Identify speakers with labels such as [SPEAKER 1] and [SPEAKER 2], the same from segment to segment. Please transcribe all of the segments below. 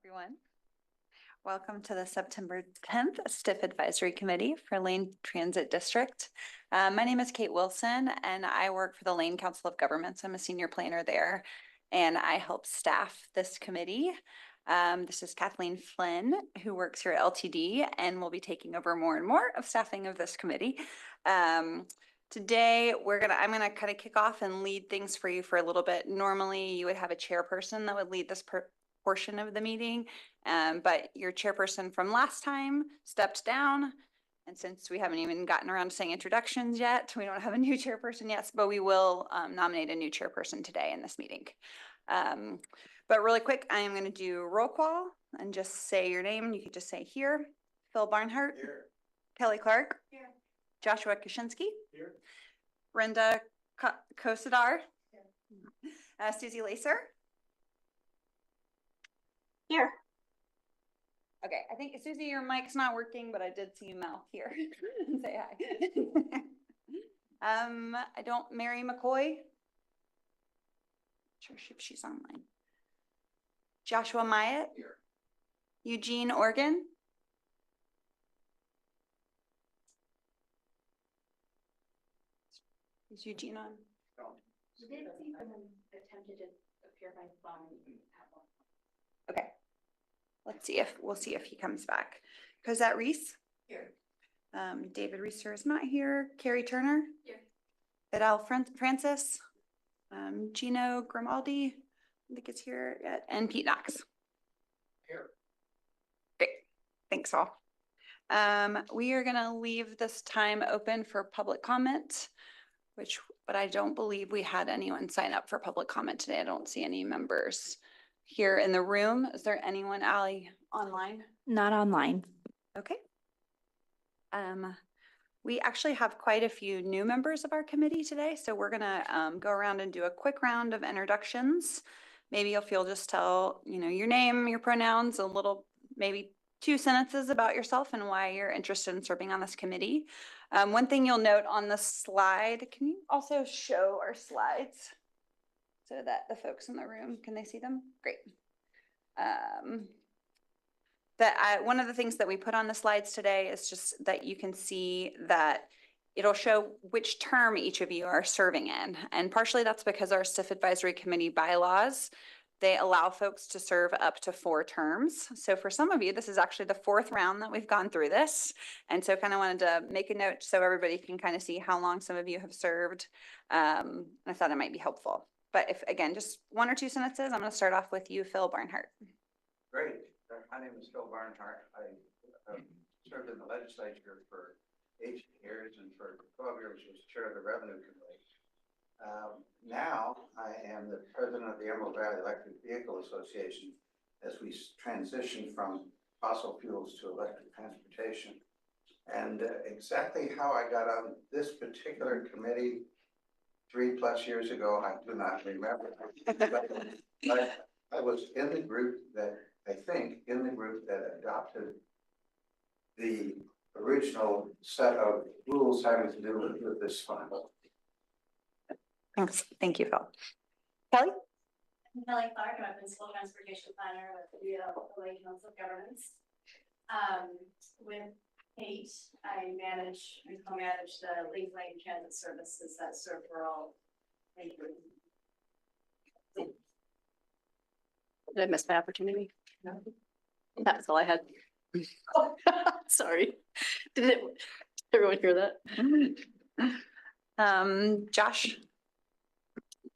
[SPEAKER 1] everyone. Welcome to the September 10th STIF Advisory Committee for Lane Transit District. My name is Kate Wilson and I work for the Lane Council of Governments. I'm a senior planner there and I help staff this committee. This is Kathleen Flynn, who works here at LTD and will be taking over more and more of staffing of this committee. Today, I'm gonna kind of kick off and lead things for you for a little bit. Normally, you would have a chairperson that would lead this portion of the meeting, but your chairperson from last time stepped down. And since we haven't even gotten around to saying introductions yet, we don't have a new chairperson yet, but we will nominate a new chairperson today in this meeting. But really quick, I am going to do roll call and just say your name. You could just say here. Phil Barnhart. Here. Kelly Clark. Here. Joshua Kaczynski. Here. Brenda Kosadar. Here. Susie Lacer. Here. Okay, I think Susie, your mic's not working, but I did see you mouth here. Say hi. Mary McCoy. Not sure if she's online. Joshua Myatt. Here. Eugene Organ. Is Eugene on? No. Attempted to appear by phone. Okay. We'll see if he comes back. Cosette Reese. Here. David Reeser is not here. Carrie Turner. Here. Vidal Francis. Gino Grimaldi. I think it's here yet. And Pete Knox. Here. Great. Thanks all. We are going to leave this time open for public comment, but I don't believe we had anyone sign up for public comment today. I don't see any members here in the room. Is there anyone, Allie, online?
[SPEAKER 2] Not online.
[SPEAKER 1] Okay. We actually have quite a few new members of our committee today, so we're gonna go around and do a quick round of introductions. Maybe if you'll just tell, your name, your pronouns, a little, maybe 2 sentences about yourself and why you're interested in serving on this committee. One thing you'll note on the slide, can you also show our slides so that the folks in the room, can they see them? Great. One of the things that we put on the slides today is just that you can see that it'll show which term each of you are serving in. And partially that's because our STIF Advisory Committee bylaws, they allow folks to serve up to 4 terms. So for some of you, this is actually the 4th round that we've gone through this. And so kind of wanted to make a note so everybody can kind of see how long some of you have served. I thought it might be helpful. But if, again, just 1 or 2 sentences, I'm going to start off with you, Phil Barnhart.
[SPEAKER 3] Great. My name is Phil Barnhart. I served in the legislature for 8 years and for 12 years was chair of the Revenue Committee. Now I am the president of the Emerald Valley Electric Vehicle Association as we transition from fossil fuels to electric transportation. And exactly how I got on this particular committee 3+ years ago, I do not remember. but I was in the group that, adopted the original set of rules having to do with this fund.
[SPEAKER 1] Thanks. Thank you, Phil. Kelly?
[SPEAKER 4] I'm Kelly Clark. I'm a principal transportation planner with the Lane Council of Governments. With Kate, I co-manage the Lane Transit services that serve rural Lane.
[SPEAKER 2] Did I miss my opportunity? No. That's all I had. Sorry. Did everyone hear
[SPEAKER 1] that? Josh?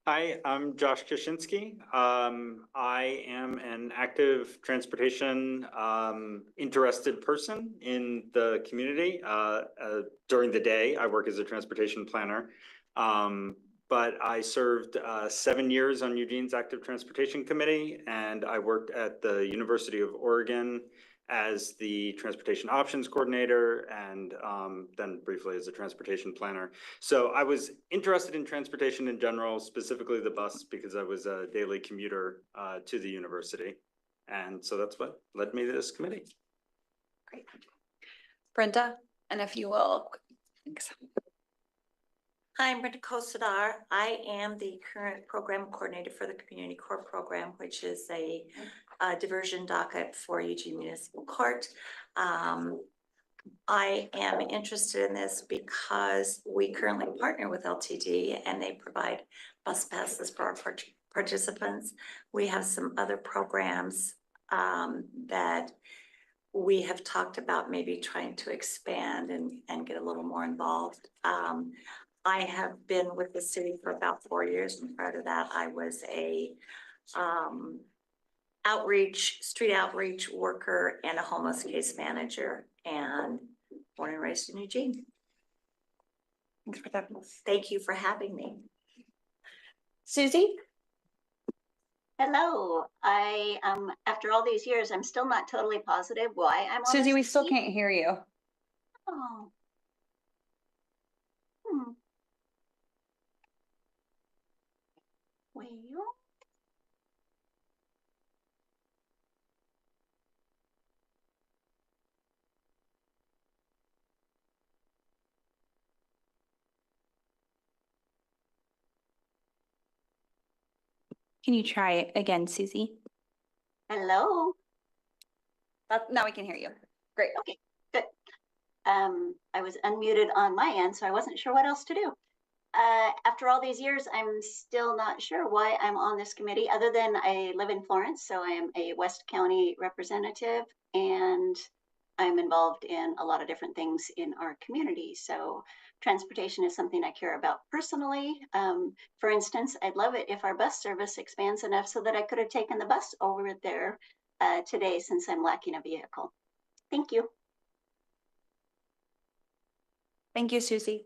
[SPEAKER 5] Hi, I'm Josh Kaczynski. I am an active transportation interested person in the community. During the day, I work as a transportation planner, but I served 7 years on Eugene's Active Transportation Committee, and I worked at the University of Oregon as the transportation options coordinator and then briefly as a transportation planner. So I was interested in transportation in general, specifically the bus, because I was a daily commuter to the university. And so that's what led me to this committee.
[SPEAKER 1] Great. Brenda, and if you will, thanks.
[SPEAKER 6] Hi, I'm Brenda Kosadar. I am the current program coordinator for the Community Corps program, which is a diversion docket for Eugene Municipal Court. I am interested in this because we currently partner with LTD and they provide bus passes for our participants. We have some other programs that we have talked about maybe trying to expand and get a little more involved. I have been with the city for about 4 years, and prior to that, I was a street outreach worker and a homeless case manager, and born and raised in Eugene.
[SPEAKER 1] Thanks for that.
[SPEAKER 6] Thank you for having me.
[SPEAKER 1] Susie?
[SPEAKER 7] Hello, after all these years, I'm still not totally positive why I'm on
[SPEAKER 1] Susie,
[SPEAKER 7] this
[SPEAKER 1] we still
[SPEAKER 7] team.
[SPEAKER 1] can't hear you.
[SPEAKER 7] Oh. Well.
[SPEAKER 1] Can you try it again, Susie?
[SPEAKER 7] Hello.
[SPEAKER 1] Now we can hear you. Great.
[SPEAKER 7] Okay, good. I was unmuted on my end, so I wasn't sure what else to do. After all these years, I'm still not sure why I'm on this committee, other than I live in Florence, so I am a West County representative, and I'm involved in a lot of different things in our community. So transportation is something I care about personally. For instance, I'd love it if our bus service expands enough so that I could have taken the bus over there today, since I'm lacking a vehicle. Thank you.
[SPEAKER 1] Thank you, Susie.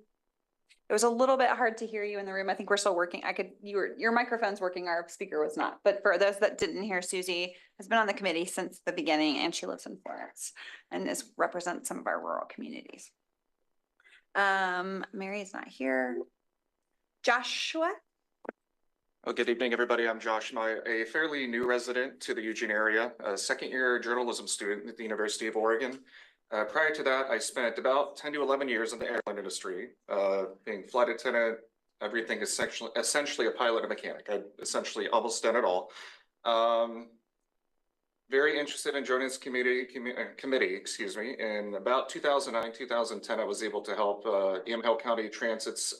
[SPEAKER 1] It was a little bit hard to hear you in the room. I think we're still working. Your microphone's working, our speaker was not. But for those that didn't hear, Susie has been on the committee since the beginning and she lives in Florence and this represents some of our rural communities. Mary is not here. Joshua?
[SPEAKER 8] Oh, good evening, everybody. I'm Josh. I'm a fairly new resident to the Eugene area, a second-year journalism student at the University of Oregon. Prior to that, I spent about 10 to 11 years in the airline industry, being flight attendant, everything essentially a pilot and mechanic. I essentially almost done it all. Very interested in joining this committee, excuse me. In about 2009, 2010, I was able to help Yamhill County Transit's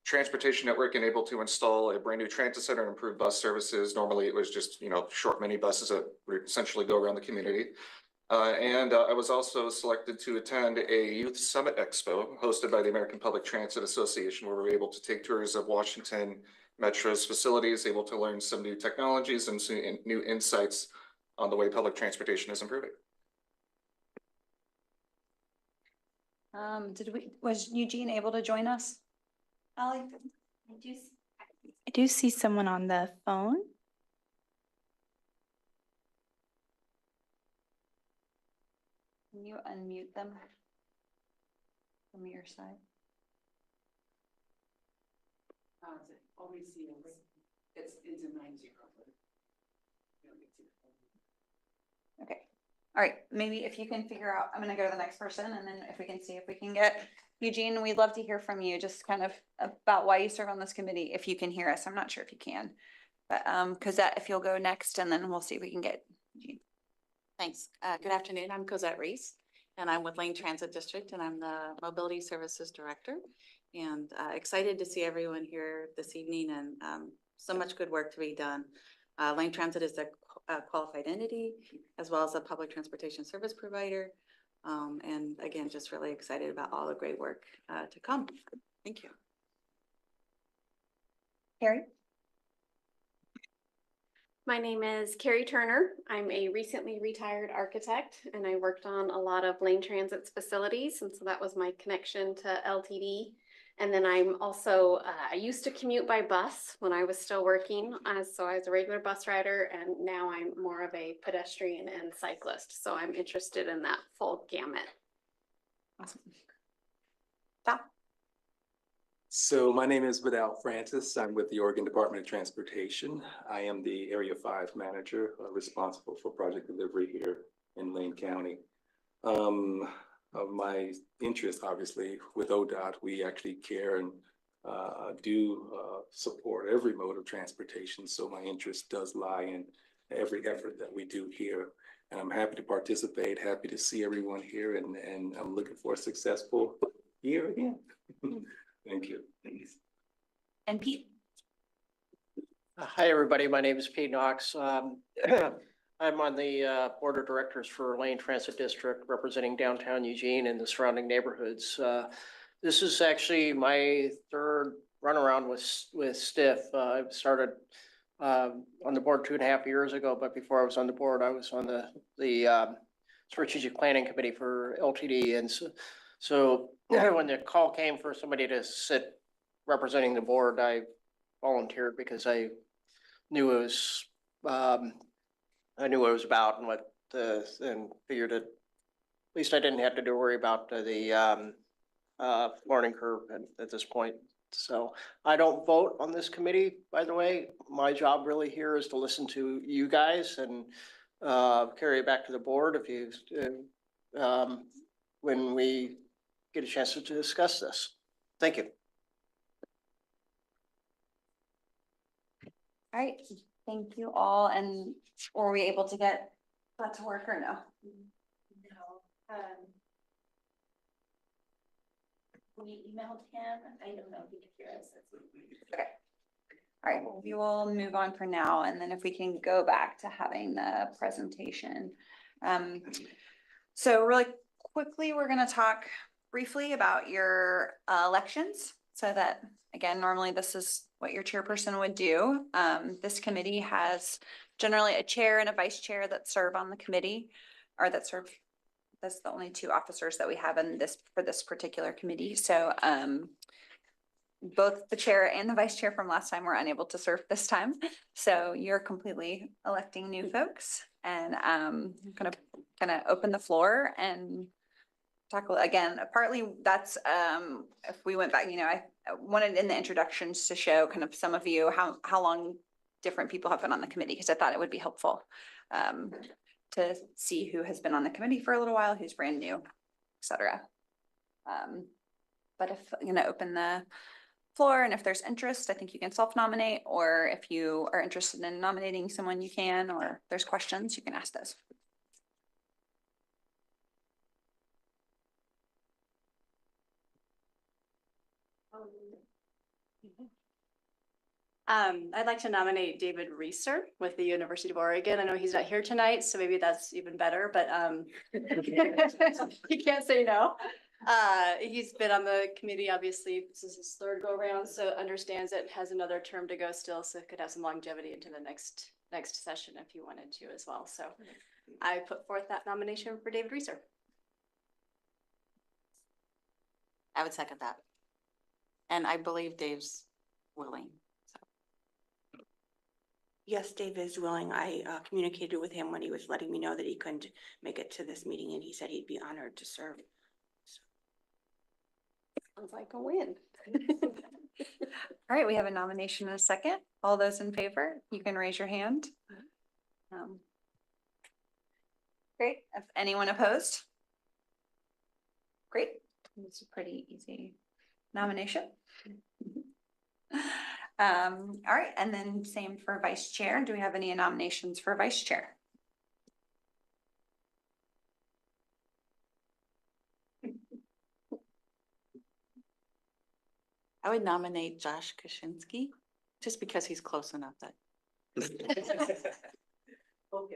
[SPEAKER 8] transportation network and able to install a brand new transit center and improve bus services. Normally it was just, short mini buses that essentially go around the community. I was also selected to attend a youth summit expo hosted by the American Public Transit Association, where we were able to take tours of Washington Metro's facilities, able to learn some new technologies and some new insights on the way public transportation is improving.
[SPEAKER 1] Was Eugene able to join us? Allie?
[SPEAKER 9] I do see someone on the phone.
[SPEAKER 1] Can you unmute them from your side?
[SPEAKER 10] Always see it's into 90.
[SPEAKER 1] Okay. All right. Maybe if you can figure out, I'm going to go to the next person and then if we can see if we can get Eugene, we'd love to hear from you just kind of about why you serve on this committee. If you can hear us, I'm not sure if you can, but Cosette, if you'll go next and then we'll see if we can get Eugene.
[SPEAKER 11] Thanks. Good afternoon. I'm Cosette Reese and I'm with Lane Transit District and I'm the Mobility Services Director, and excited to see everyone here this evening and so much good work to be done. Lane Transit is a qualified entity as well as a public transportation service provider. And again, just really excited about all the great work to come. Thank you.
[SPEAKER 1] Carrie?
[SPEAKER 12] My name is Carrie Turner. I'm a recently retired architect and I worked on a lot of Lane Transit's facilities, and so that was my connection to LTD. And then I'm also, I used to commute by bus when I was still working, so I was a regular bus rider, and now I'm more of a pedestrian and cyclist. So I'm interested in that full gamut.
[SPEAKER 1] Awesome. Stop.
[SPEAKER 13] So my name is Vidal Francis. I'm with the Oregon Department of Transportation. I am the Area 5 manager responsible for project delivery here in Lane County. Of my interest, obviously, with ODOT, we actually care and do support every mode of transportation. So my interest does lie in every effort that we do here. And I'm happy to participate, happy to see everyone here, and I'm looking for a successful year again. Thank you.
[SPEAKER 1] And Pete?
[SPEAKER 14] Hi, everybody. My name is Pete Knox. I'm on the Board of Directors for Lane Transit District, representing downtown Eugene and the surrounding neighborhoods. This is actually my third runaround with STIF. I started on the board 2.5 years ago, but before I was on the board, I was on the Strategic Planning Committee for LTD. And so when the call came for somebody to sit representing the board, I volunteered because I knew it was I knew what it was about and and figured at least I didn't have to worry about the learning curve at this point. So I don't vote on this committee, by the way. My job really here is to listen to you guys and carry it back to the board if you when we get a chance to discuss this. Thank you.
[SPEAKER 1] All right, thank you all. And were we able to get that to work or no?
[SPEAKER 4] No. We emailed him. I don't know if he could hear us.
[SPEAKER 1] Okay. All right, well, we will move on for now. And then if we can go back to having the presentation. So really quickly, we're going to talk briefly about your elections so that, again, normally this is what your chairperson would do. This committee has generally a chair and a vice chair that serve on the committee, or that serve. That's the only two officers that we have in this for this particular committee. So both the chair and the vice chair from last time were unable to serve this time. So you're completely electing new folks, and I'm gonna kind of open the floor and talk again. Partly that's if we went back, you know, I wanted in the introductions to show kind of some of you how long different people have been on the committee, because I thought it would be helpful to see who has been on the committee for a little while, who's brand new, etc. But if I'm going to open the floor, and if there's interest, I think you can self-nominate, or if you are interested in nominating someone, you can, or if there's questions, you can ask those.
[SPEAKER 2] I'd like to nominate David Reeser with the University of Oregon. I know he's not here tonight, so maybe that's even better, but he can't say no. He's been on the committee, obviously, this is his third go around, so understands it, has another term to go still, so could have some longevity into the next session if you wanted to as well. So I put forth that nomination for David Reeser.
[SPEAKER 11] I would second that. And I believe Dave's willing.
[SPEAKER 15] Yes, Dave is willing. I communicated with him when he was letting me know that he couldn't make it to this meeting, and he said he'd be honored to serve. So.
[SPEAKER 12] Sounds like a win.
[SPEAKER 1] All right, we have a nomination and a second. All those in favor, you can raise your hand. Great. If anyone opposed? Great. It's a pretty easy nomination. All right, and then same for vice chair. Do we have any nominations for vice chair?
[SPEAKER 11] I would nominate Josh Kaczynski, just because he's close enough that.
[SPEAKER 1] Okay.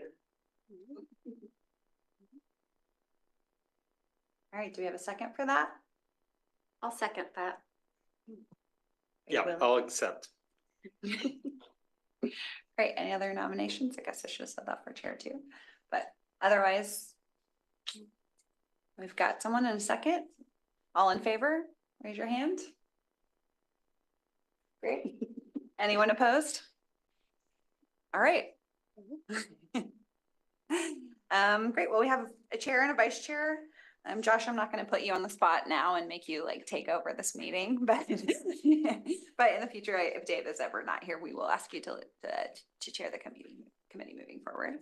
[SPEAKER 1] All right, do we have a second for that?
[SPEAKER 12] I'll second that.
[SPEAKER 5] Yeah, I'll accept.
[SPEAKER 1] Great. Any other nominations? I guess I should have said that for chair too, but otherwise we've got someone in a second. All in favor, raise your hand. Great. Anyone opposed? All right. Great. Well, we have a chair and a vice chair. Josh, I'm not going to put you on the spot now and make you like take over this meeting, but in the future, if Dave is ever not here, we will ask you to chair the committee moving forward.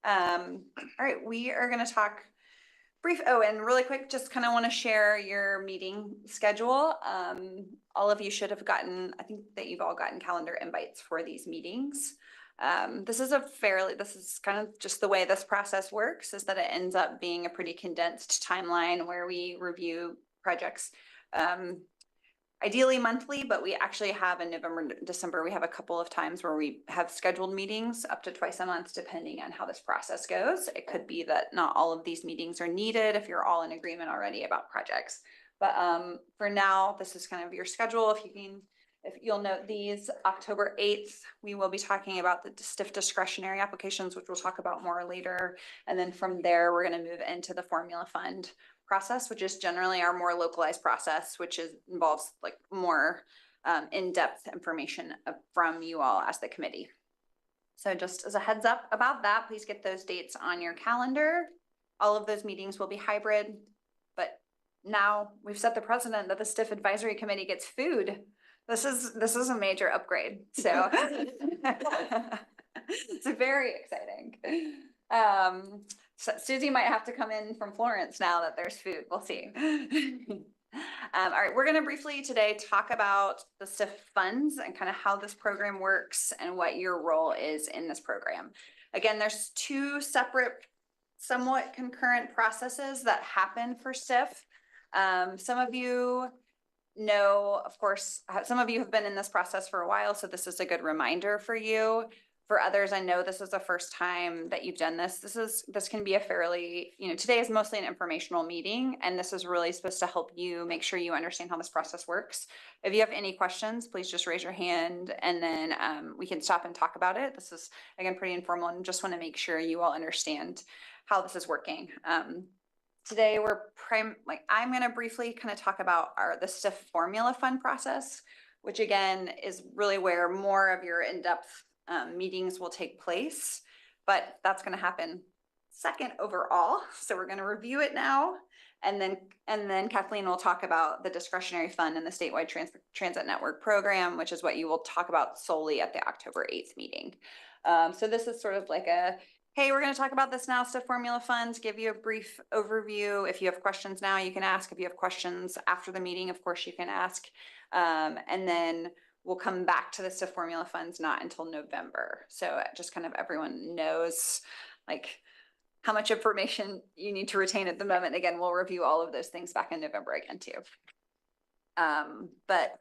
[SPEAKER 1] All right, we are going to talk brief. Oh, and really quick, just kind of want to share your meeting schedule. All of you should have gotten, I think that you've all gotten calendar invites for these meetings. This is kind of just the way this process works, is that it ends up being a pretty condensed timeline where we review projects. Ideally monthly, but we actually have in November, December, we have a couple of times where we have scheduled meetings up to twice a month, depending on how this process goes. It could be that not all of these meetings are needed if you're all in agreement already about projects. But for now, this is kind of your schedule. If you'll note these, October 8th, we will be talking about the stiff discretionary applications, which we'll talk about more later. And then from there, we're going to move into the formula fund process, which is generally our more localized process, which involves like more in-depth information from you all as the committee. So just as a heads up about that, please get those dates on your calendar. All of those meetings will be hybrid, but now we've set the precedent that the stiff advisory committee gets food. This is a major upgrade. So it's very exciting. So Susie might have to come in from Florence now that there's food. We'll see. All right, we're going to briefly today talk about the STIF funds and kind of how this program works and what your role is in this program. Again, there's two separate, somewhat concurrent processes that happen for STIF. Some of you know, of course, some of you have been in this process for a while, so this is a good reminder for you. For others, I know this is the first time that you've done this. This can be a fairly, today is mostly an informational meeting, and this is really supposed to help you make sure you understand how this process works. If you have any questions, please just raise your hand, and then we can stop and talk about it. This is, again, pretty informal, and just want to make sure you all understand how this is working. Today I'm going to briefly kind of talk about the STIF formula fund process, which again is really where more of your in-depth meetings will take place, but that's going to happen second overall. So we're going to review it now, and then Kathleen will talk about the discretionary fund and the statewide transit network program, which is what you will talk about solely at the October 8th meeting. So this is sort of like hey, we're going to talk about this now, STIF formula funds, give you a brief overview. If you have questions now, you can ask. If you have questions after the meeting, of course, you can ask. And then we'll come back to the STIF formula funds not until November. So just kind of everyone knows like how much information you need to retain at the moment. Again, we'll review all of those things back in November again too. But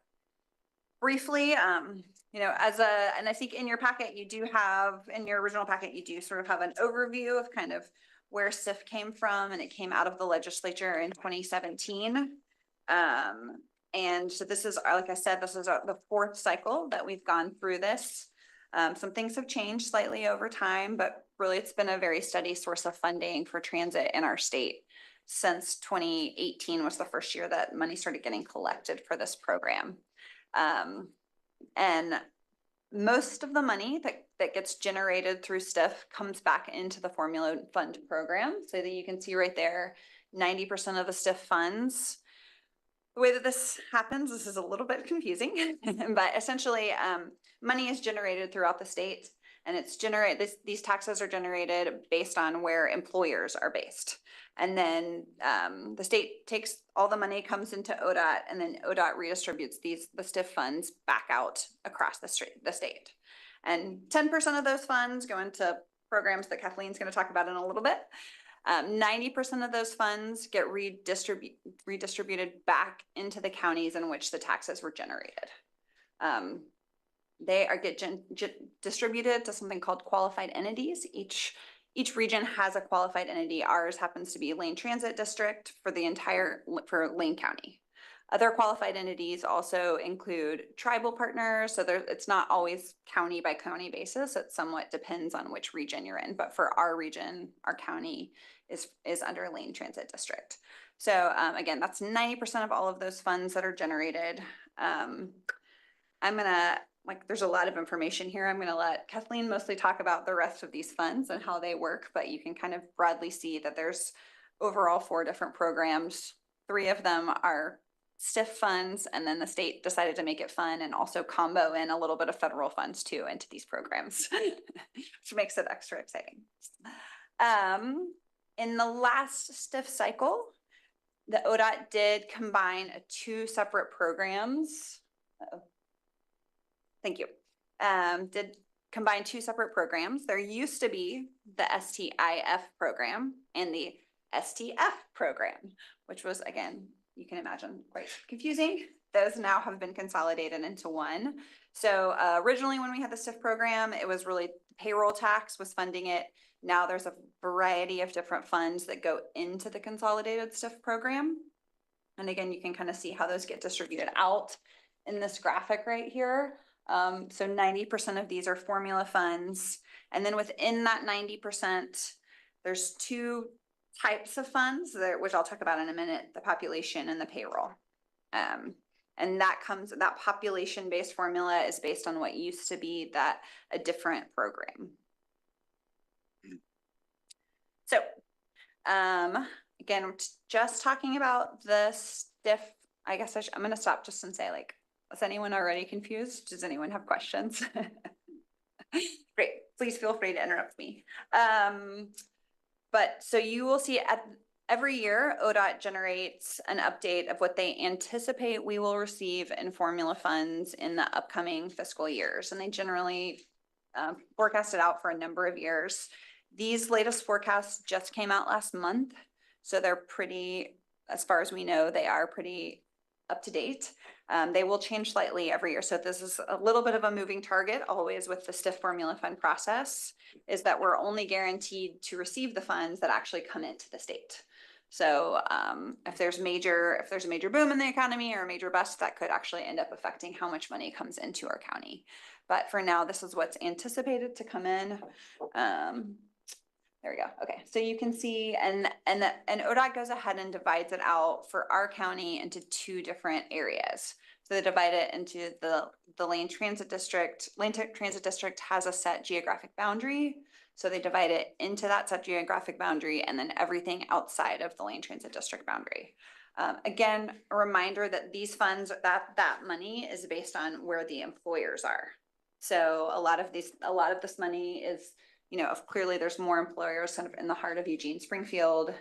[SPEAKER 1] briefly, and I think in your packet, you do have, in your original packet, you do sort of have an overview of kind of where STIF came from, and it came out of the legislature in 2017. And so this is, like I said, this is the fourth cycle that we've gone through this. Some things have changed slightly over time, but really it's been a very steady source of funding for transit in our state since 2018 was the first year that money started getting collected for this program. And most of the money that gets generated through STIF comes back into the formula fund program. So that you can see right there, 90% of the STIF funds. The way that this happens, this is a little bit confusing, but essentially money is generated throughout the state, and it's these taxes are generated based on where employers are based. And then the state takes all the money, comes into ODOT, and then ODOT redistributes the STIF funds back out across the state. And 10% of those funds go into programs that Kathleen's going to talk about in a little bit. 90% of those funds get redistributed back into the counties in which the taxes were generated. They get distributed to something called qualified entities. Each region has a qualified entity. Ours happens to be Lane Transit District for Lane County. Other qualified entities also include tribal partners. So it's not always county by county basis. It somewhat depends on which region you're in. But for our region, our county is under Lane Transit District. So again, that's 90% of all of those funds that are generated. There's a lot of information here. I'm gonna let Kathleen mostly talk about the rest of these funds and how they work, but you can kind of broadly see that there's overall 4 different programs. 3 of them are STIF funds, and then the state decided to make it fun and also combo in a little bit of federal funds too into these programs, which makes it extra exciting. In the last STIF cycle, the ODOT did combine 2 separate programs. Thank you. Did combined two separate programs. There used to be the STIF program and the STF program, which was, again, you can imagine, quite confusing. Those now have been consolidated into one. So originally when we had the STIF program, it was really payroll tax was funding it. Now there's a variety of different funds that go into the consolidated STIF program. And again, you can kind of see how those get distributed out in this graphic right here. So 90% of these are formula funds. And then within that 90%, there's two types of funds, which I'll talk about in a minute, the population and the payroll. And that population-based formula is based on what used to be a different program. So, again, just talking about the STIF, I guess I'm gonna stop just and say, like, is anyone already confused? Does anyone have questions? Great, please feel free to interrupt me. But so you will see every year, ODOT generates an update of what they anticipate we will receive in formula funds in the upcoming fiscal years. And they generally forecast it out for a number of years. These latest forecasts just came out last month. So they're pretty, as far as we know, they are pretty up to date. They will change slightly every year. So this is a little bit of a moving target, always with the STIF formula fund process, is that we're only guaranteed to receive the funds that actually come into the state. So if there's a major boom in the economy or a major bust, that could actually end up affecting how much money comes into our county. But for now, this is what's anticipated to come in. There we go. Okay, so you can see, and ODOT goes ahead and divides it out for our county into two different areas. So they divide it into the Lane Transit District. Lane Transit District has a set geographic boundary. So they divide it into that set geographic boundary and then everything outside of the Lane Transit District boundary. Again, a reminder that these funds, that money is based on where the employers are. So a lot of this money is, you know, if clearly there's more employers kind of in the heart of Eugene, Springfield,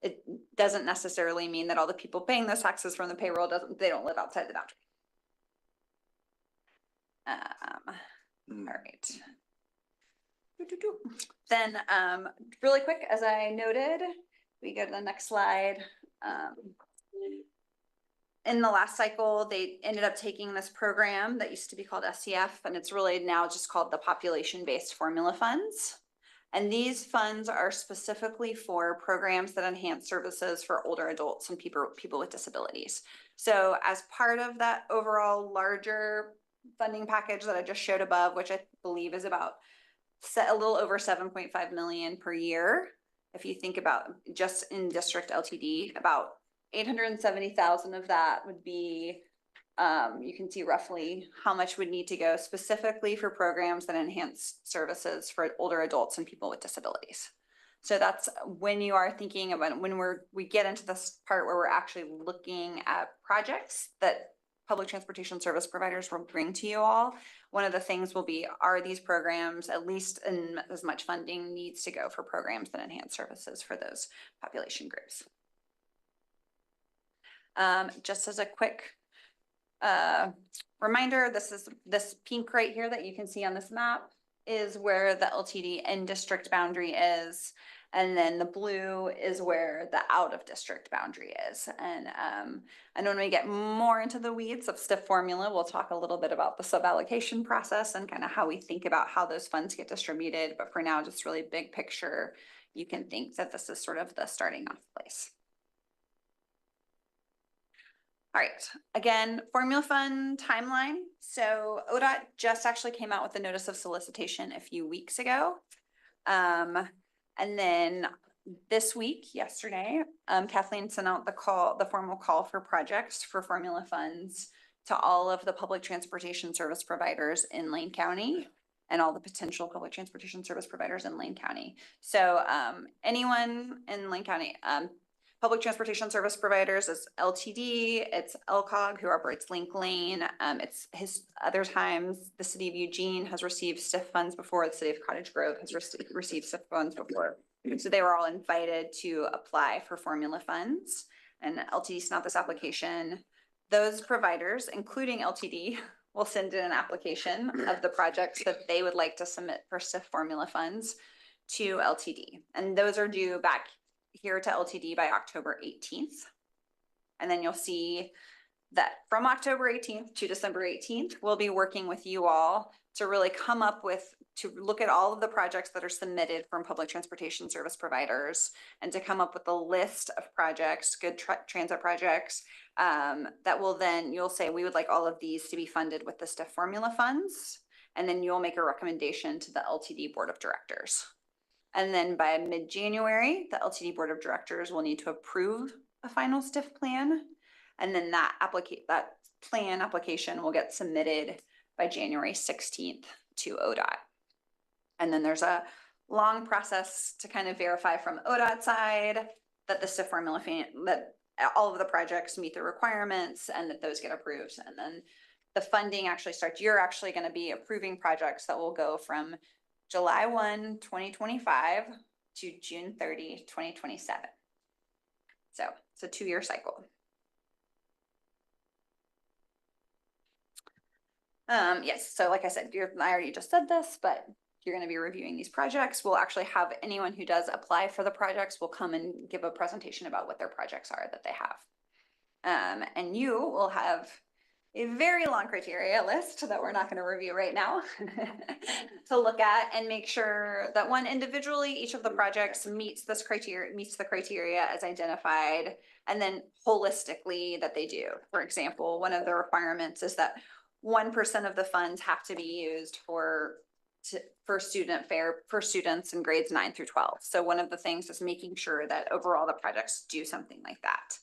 [SPEAKER 1] it doesn't necessarily mean that all the people paying those taxes from the payroll they don't live outside the boundary. All right. Then really quick, as I noted, we go to the next slide. In the last cycle, they ended up taking this program that used to be called SCF, and it's really now just called the population-based formula funds. And these funds are specifically for programs that enhance services for older adults and people with disabilities. So as part of that overall larger funding package that I just showed above, which I believe is about a little over 7.5 million per year. If you think about just in district LTD, about 870,000 of that would be, you can see roughly how much would need to go specifically for programs that enhance services for older adults and people with disabilities. So that's when you are thinking about when we get into this part where we're actually looking at projects that public transportation service providers will bring to you all. One of the things will be, are these programs, at least in as much funding needs to go for programs that enhance services for those population groups. Just as a quick reminder, this pink right here that you can see on this map is where the LTD in-district boundary is. And then the blue is where the out-of-district boundary is. And when we get more into the weeds of STIF formula, we'll talk a little bit about the sub-allocation process and kind of how we think about how those funds get distributed. But for now, just really big picture, you can think that this is sort of the starting off place. All right, again, formula fund timeline. So ODOT just actually came out with a notice of solicitation a few weeks ago. And then this week, yesterday, Kathleen sent out the formal call for projects for formula funds to all of the public transportation service providers in Lane County and all the potential public transportation service providers in Lane County. So anyone in Lane County, public transportation service providers is LTD, it's LCOG who operates Link Lane. Other times the city of Eugene has received STIF funds before, the city of Cottage Grove has received STIF funds before. So they were all invited to apply for formula funds, and LTD sent out this application. Those providers, including LTD, will send in an application of the projects that they would like to submit for SIF formula funds to LTD. And those are due back here to LTD by October 18th. And then you'll see that from October 18th to December 18th, we'll be working with you all to really come up with, to look at all of the projects that are submitted from public transportation service providers and to come up with a list of projects, good transit projects, that will then, you'll say, we would like all of these to be funded with the STIF formula funds. And then you'll make a recommendation to the LTD Board of Directors. And then by mid-January, the LTD Board of Directors will need to approve a final STIF plan. And then that plan application will get submitted by January 16th to ODOT. And then there's a long process to kind of verify from ODOT side that the STIF formula, that all of the projects meet the requirements and that those get approved. And then the funding actually starts, you're actually going to be approving projects that will go from July 1, 2025 to June 30, 2027. So it's a 2-year cycle. Yes, so like I said, I already just said this, but you're going to be reviewing these projects. We'll actually have anyone who does apply for the projects will come and give a presentation about what their projects are that they have. And you will have a very long criteria list that we're not going to review right now to look at and make sure that one, individually, each of the projects meets the criteria as identified, and then holistically that they do. For example, one of the requirements is that 1% of the funds have to be used for student fare for students in grades 9 through 12. So one of the things is making sure that overall the projects do something like that.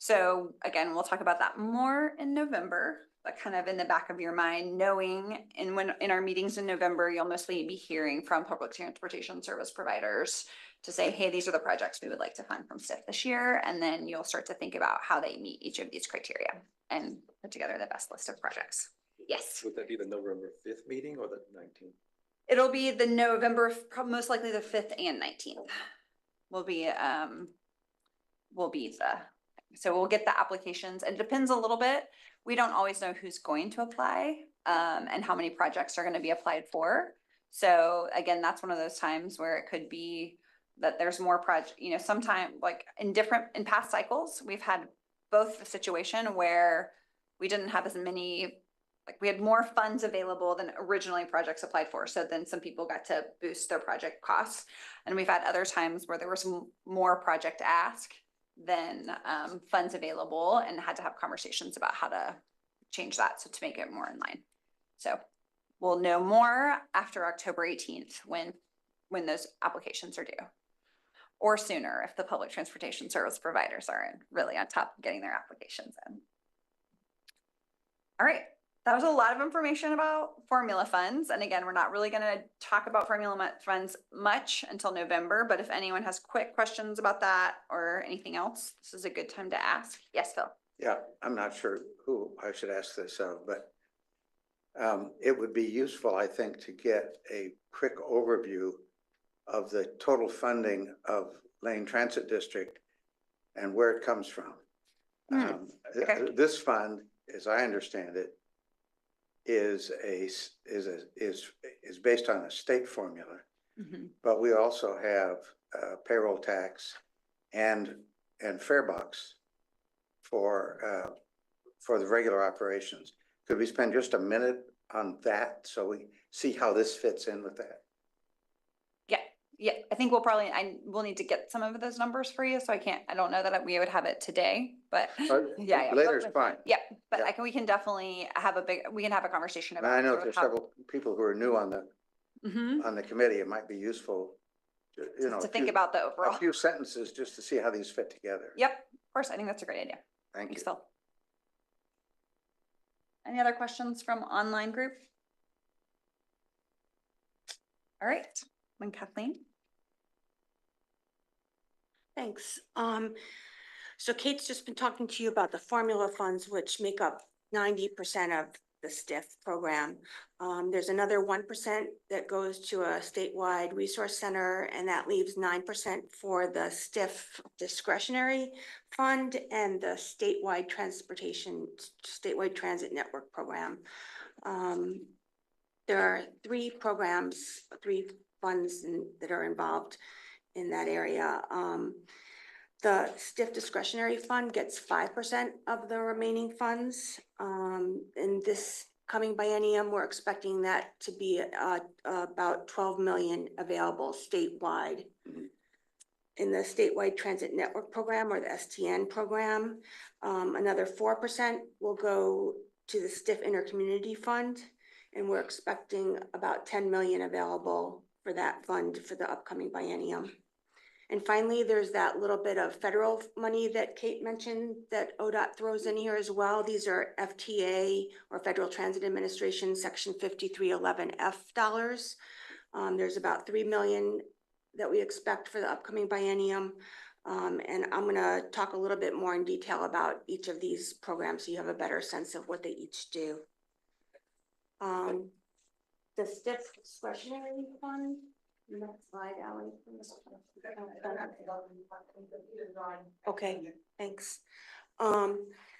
[SPEAKER 1] So again, we'll talk about that more in November, but kind of in the back of your mind, knowing, and when in our meetings in November, you'll mostly be hearing from public transportation service providers to say, hey, these are the projects we would like to fund from STIF this year. And then you'll start to think about how they meet each of these criteria and put together the best list of projects. Yes.
[SPEAKER 13] Would that be the November 5th meeting or the 19th?
[SPEAKER 1] It'll be the November, most likely the 5th and 19th will be so we'll get the applications. It depends a little bit. We don't always know who's going to apply and how many projects are going to be applied for. So again, that's one of those times where it could be that there's more project, sometime like in past cycles, we've had both the situation where we didn't have as many, we had more funds available than originally projects applied for. So then some people got to boost their project costs. And we've had other times where there was more project ask than funds available, and had to have conversations about how to change that. So to make it more in line. So we'll know more after October 18th when those applications are due, or sooner if the public transportation service providers are really on top of getting their applications in. All right. That was a lot of information about formula funds. And again, we're not really going to talk about formula funds much until November, but if anyone has quick questions about that or anything else, this is a good time to ask. Yes, Phil.
[SPEAKER 3] Yeah, I'm not sure who I should ask this of, but it would be useful, I think, to get a quick overview of the total funding of Lane Transit District and where it comes from.
[SPEAKER 1] Okay.
[SPEAKER 3] This fund, as I understand it, is based on a state formula, but we also have payroll tax and fare box for the regular operations. Could we spend just a minute on that so we see how this fits in with that?
[SPEAKER 1] Yeah, I think we'll need to get some of those numbers for you. So I don't know that we would have it today, but yeah.
[SPEAKER 3] Later is fine.
[SPEAKER 1] Yeah, but we can definitely have a conversation about.
[SPEAKER 3] I know there's several people who are new on the committee. It might be useful to
[SPEAKER 1] think about the overall.
[SPEAKER 3] A few sentences just to see how these fit together.
[SPEAKER 1] Yep, of course. I think that's a great idea.
[SPEAKER 3] Thanks,
[SPEAKER 1] Phil. Any other questions from online group? All right, and Kathleen.
[SPEAKER 15] Thanks. So Kate's just been talking to you about the formula funds, which make up 90% of the STIF program. There's another 1% that goes to a statewide resource center, and that leaves 9% for the STIF discretionary fund and the statewide transit network program. There are three funds that are involved in that area. The STIF discretionary fund gets 5% of the remaining funds. In this coming biennium, we're expecting that to be about 12 million available statewide. In the statewide transit network program, or the STN program, another 4% will go to the STIF intercommunity fund, and we're expecting about 10 million available for that fund for the upcoming biennium. And finally, there's that little bit of federal money that Kate mentioned that ODOT throws in here as well. These are FTA, or Federal Transit Administration, Section 5311F dollars. There's about 3 million that we expect for the upcoming biennium. And I'm gonna talk a little bit more in detail about each of these programs so you have a better sense of what they each do. The STIF discretionary fund. Next slide, Ally. Okay, thanks.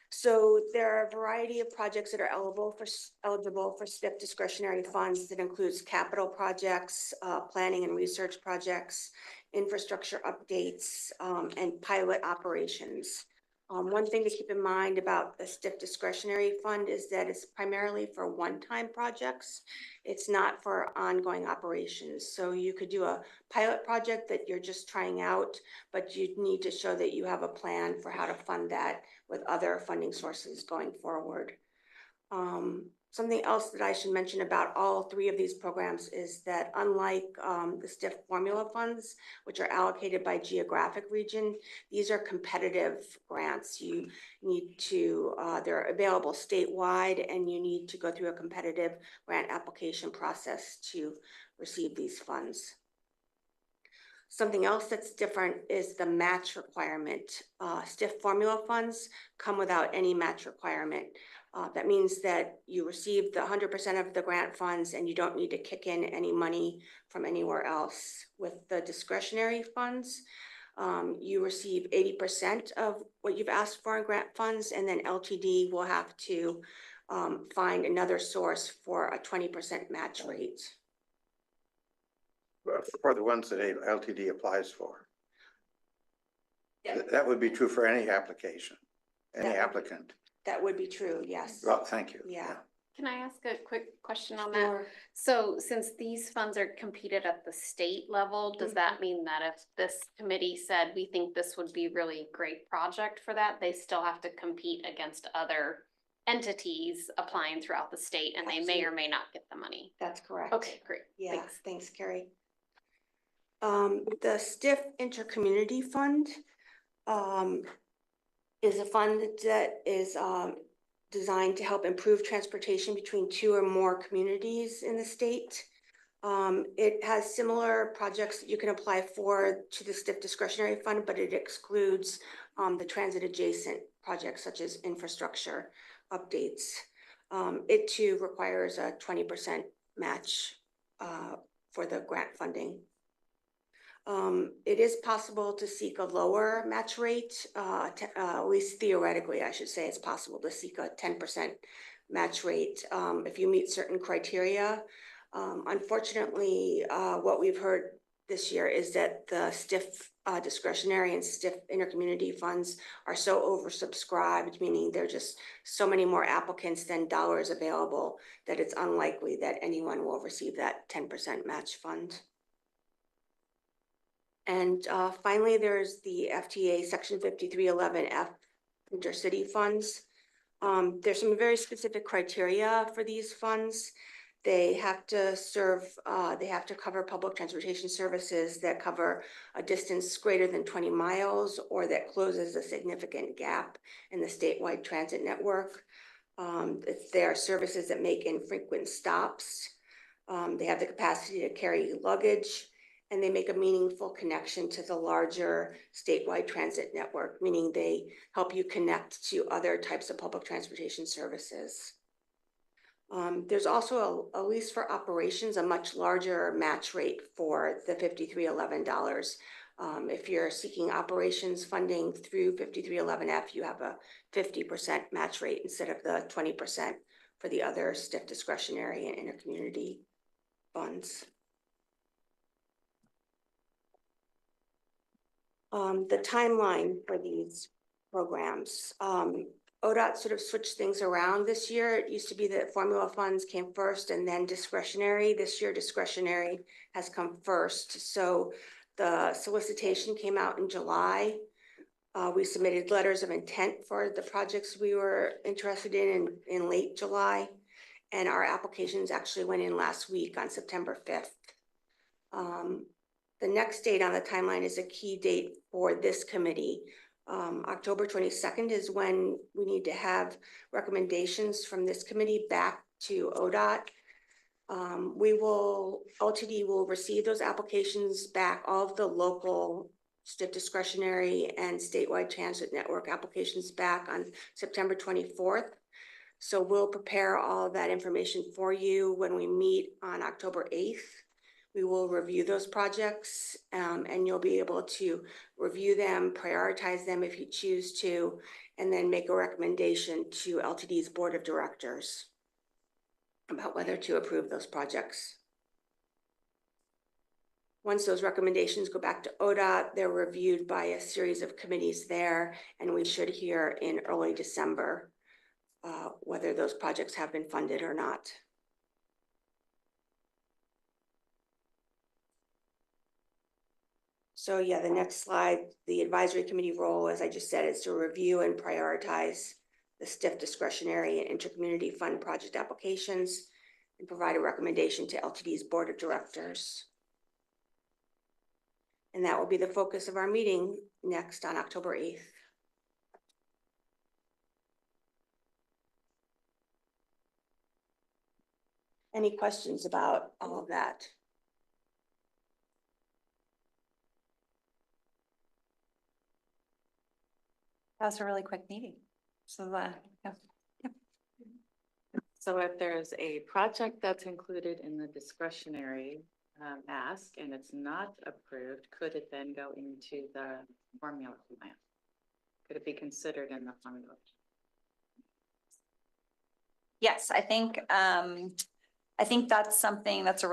[SPEAKER 15] So there are a variety of projects that are eligible for STIF discretionary funds. That includes capital projects, planning and research projects, infrastructure updates, and pilot operations. One thing to keep in mind about the STIF discretionary fund is that it's primarily for one-time projects. It's not for ongoing operations. So you could do a pilot project that you're just trying out, but you need to show that you have a plan for how to fund that with other funding sources going forward. Something else that I should mention about all three of these programs is that unlike the STIF formula funds, which are allocated by geographic region, these are competitive grants. You need to, they're available statewide, and you need to go through a competitive grant application process to receive these funds. Something else that's different is the match requirement. STIF formula funds come without any match requirement. That means that you receive the 100% of the grant funds, and you don't need to kick in any money from anywhere else. With the discretionary funds, you receive 80% of what you've asked for in grant funds, and then LTD will have to find another source for a 20% match rate.
[SPEAKER 3] For the ones that LTD applies for.
[SPEAKER 15] Yeah.
[SPEAKER 3] That would be true for any application, any applicant.
[SPEAKER 15] That would be true, yes.
[SPEAKER 3] Well, thank you.
[SPEAKER 15] Yeah.
[SPEAKER 12] Can I ask a quick question on
[SPEAKER 15] Sure.
[SPEAKER 12] that? So since these funds are competed at the state level, does that mean that if this committee said, we think this would be really great project for that, they still have to compete against other entities applying throughout the state, and they may or may not get the money?
[SPEAKER 15] That's correct.
[SPEAKER 12] Okay, great.
[SPEAKER 15] Yeah, thanks, Carrie. The STIF Intercommunity Fund is a fund that is designed to help improve transportation between two or more communities in the state. It has similar projects that you can apply for to the STIF discretionary fund, but it excludes the transit adjacent projects such as infrastructure updates. It too requires a 20% match for the grant funding. It is possible to seek a lower match rate, at least theoretically, I should say it's possible to seek a 10% match rate if you meet certain criteria. Unfortunately, what we've heard this year is that the STIF discretionary and STIF intercommunity funds are so oversubscribed, meaning there are just so many more applicants than dollars available, that it's unlikely that anyone will receive that 10% match fund. And finally, there's the FTA Section 5311F intercity funds. There's some very specific criteria for these funds. They have to cover public transportation services that cover a distance greater than 20 miles or that closes a significant gap in the statewide transit network. They are services that make infrequent stops. They have the capacity to carry luggage, and they make a meaningful connection to the larger statewide transit network, meaning they help you connect to other types of public transportation services. There's also a lease for operations, a much larger match rate for the $5311. If you're seeking operations funding through 5311F, you have a 50% match rate instead of the 20% for the other STIF discretionary and intercommunity funds. The timeline for these programs. ODOT sort of switched things around this year. It used to be that formula funds came first and then discretionary. This year, discretionary has come first. So the solicitation came out in July. We submitted letters of intent for the projects we were interested in late July. And our applications actually went in last week on September 5th. The next date on the timeline is a key date for this committee. October 22nd is when we need to have recommendations from this committee back to ODOT. LTD will receive those applications back, all of the local STIF discretionary and statewide transit network applications back on September 24th. So we'll prepare all of that information for you when we meet on October 8th. We will review those projects and you'll be able to review them, prioritize them if you choose to, and then make a recommendation to LTD's board of directors about whether to approve those projects. Once those recommendations go back to ODOT, they're reviewed by a series of committees there, and we should hear in early December whether those projects have been funded or not. So yeah, the next slide, the advisory committee role, as I just said, is to review and prioritize the STIF discretionary and intercommunity fund project applications and provide a recommendation to LTD's board of directors. And that will be the focus of our meeting next on October 8th. Any questions about all of that?
[SPEAKER 1] That was a really quick meeting. So, yeah.
[SPEAKER 11] So if there's a project that's included in the discretionary ask and it's not approved, could it then go into the formula plan? Could it be considered in the formula?
[SPEAKER 1] Yes, I think that's something that's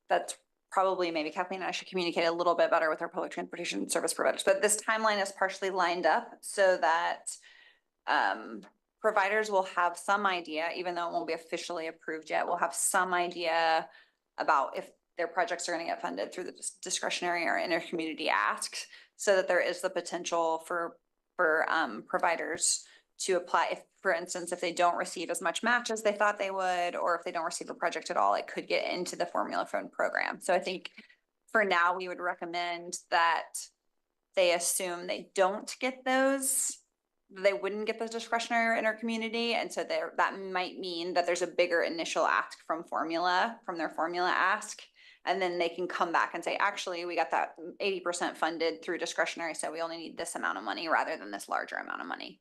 [SPEAKER 1] that's probably maybe Kathleen and I should communicate a little bit better with our public transportation service providers, but this timeline is partially lined up so that providers will have some idea, even though it won't be officially approved yet, we'll have some idea about if their projects are going to get funded through the discretionary or intercommunity asks, so that there is the potential for providers to apply. If, for instance, if they don't receive as much match as they thought they would, or if they don't receive a project at all, it could get into the formula fund program. So I think for now, we would recommend that they assume they don't get those, they wouldn't get the discretionary or intercommunity. And so that might mean that there's a bigger initial ask from their formula ask. And then they can come back and say, actually, we got that 80% funded through discretionary, so we only need this amount of money rather than this larger amount of money.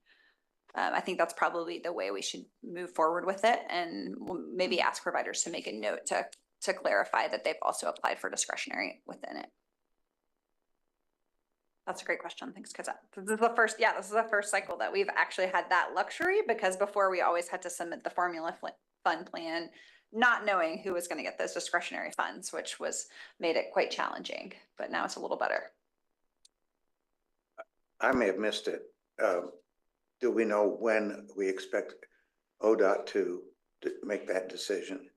[SPEAKER 1] I think that's probably the way we should move forward with it, and we'll maybe ask providers to make a note to clarify that they've also applied for discretionary within it. That's a great question. Thanks, because this is the first cycle that we've actually had that luxury, because before we always had to submit the formula fund plan, not knowing who was going to get those discretionary funds, which made it quite challenging, but now it's a little better.
[SPEAKER 3] I may have missed it. Do we know when we expect ODOT to make that decision?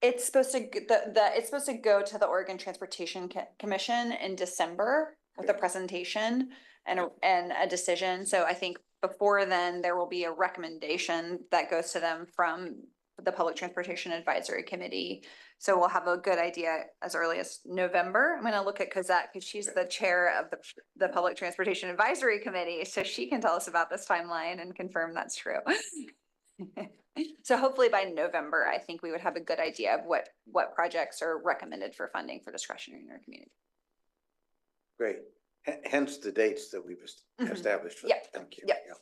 [SPEAKER 1] It's supposed to it's supposed to go to the Oregon Transportation Commission in December with a presentation and a decision. So I think before then there will be a recommendation that goes to them from the Public Transportation Advisory Committee. So we'll have a good idea as early as November. I'm going to look at Cosette because she's the chair of the Public Transportation Advisory Committee, so she can tell us about this timeline and confirm that's true. So hopefully by November, I think we would have a good idea of what projects are recommended for funding for discretionary in our community.
[SPEAKER 3] Great. Hence the dates that we've established.
[SPEAKER 1] Yep.
[SPEAKER 3] Thank you.
[SPEAKER 1] Yep.
[SPEAKER 3] Yep.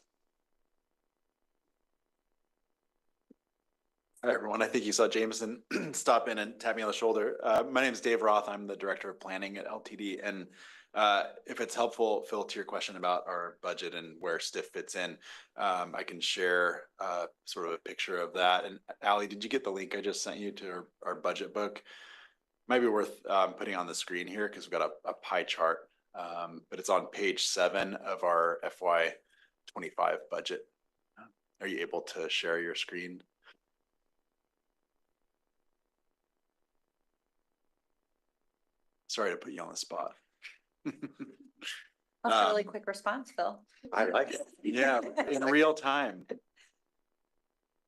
[SPEAKER 16] Hi, everyone. I think you saw Jameson stop in and tap me on the shoulder. My name is Dave Roth. I'm the Director of Planning at LTD. And if it's helpful, Phil, to your question about our budget and where STIF fits in, I can share sort of a picture of that. And Allie, did you get the link I just sent you to our budget book? Might be worth putting on the screen here because we've got a pie chart, but it's on page 7 of our FY25 budget. Are you able to share your screen? Sorry to put you on the spot.
[SPEAKER 1] That's a really quick response, Phil.
[SPEAKER 16] I like it. Yeah, in real time.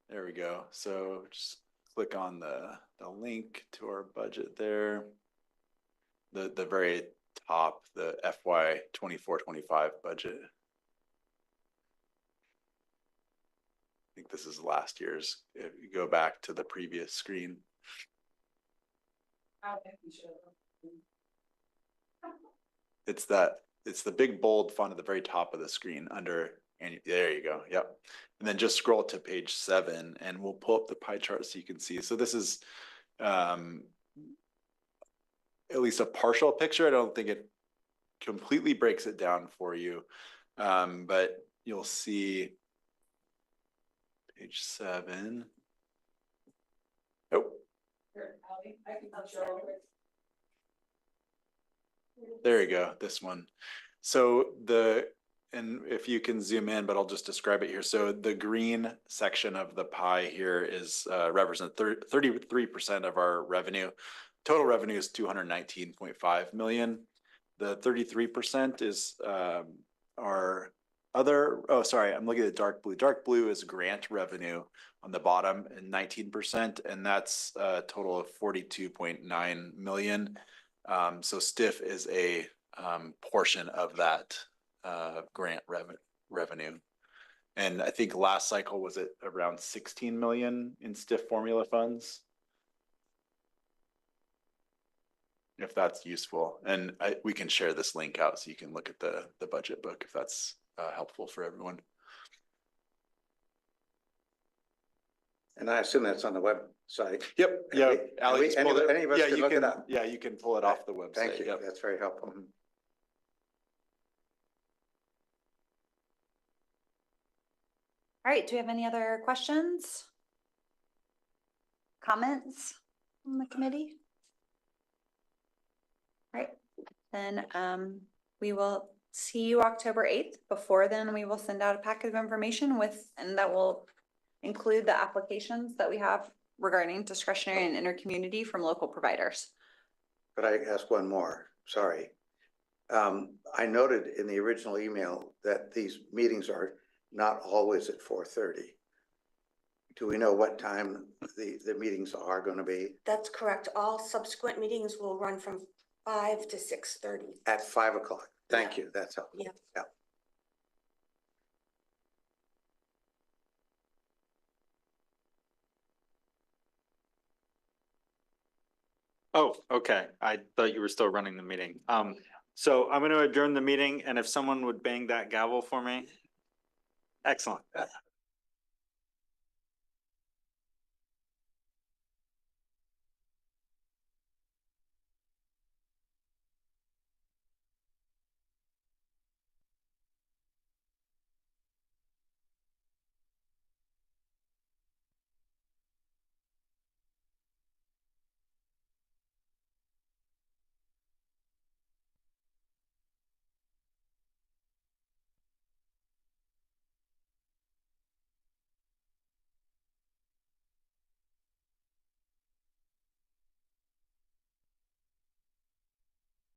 [SPEAKER 16] There we go. So just click on the link to our budget there. The very top, the FY 24-25 budget. I think this is last year's. If you go back to the previous screen. It's the big bold font at the very top of the screen under, and there you go. Yep. And then just scroll to page 7 and we'll pull up the pie chart so you can see. So this is at least a partial picture. I don't think it completely breaks it down for you. But you'll see page 7. Oh. There you go, this one. So and if you can zoom in, but I'll just describe it here. So the green section of the pie here is represent 33% of our revenue. Total revenue is 219.5 million. The 33% is our other, oh, sorry, I'm looking at dark blue. Dark blue is grant revenue on the bottom and 19%, and that's a total of 42.9 million. So STIF is a portion of that grant revenue. And I think last cycle was it around 16 million in STIF formula funds. If that's useful. And we can share this link out so you can look at the budget book if that's helpful for everyone.
[SPEAKER 3] And I assume that's on the website.
[SPEAKER 16] Yep. Yeah. Alex,
[SPEAKER 3] any of us can look it up.
[SPEAKER 16] Yeah, you can pull it off the website.
[SPEAKER 3] Thank you.
[SPEAKER 16] Yep.
[SPEAKER 3] That's very helpful.
[SPEAKER 1] All right, do we have any other questions? Comments on the committee? All right, then we will see you October 8th. Before then, we will send out a packet of information and that will include the applications that we have regarding discretionary and intercommunity from local providers.
[SPEAKER 3] Could I ask one more? Sorry. I noted in the original email that these meetings are not always at 4:30. Do we know what time the meetings are going to be?
[SPEAKER 15] That's correct. All subsequent meetings will run from 5 to 6:30.
[SPEAKER 3] At 5 o'clock. Thank you. That's helpful.
[SPEAKER 15] Yeah.
[SPEAKER 3] Yeah.
[SPEAKER 5] Oh, okay. I thought you were still running the meeting. So I'm going to adjourn the meeting, and if someone would bang that gavel for me. Excellent.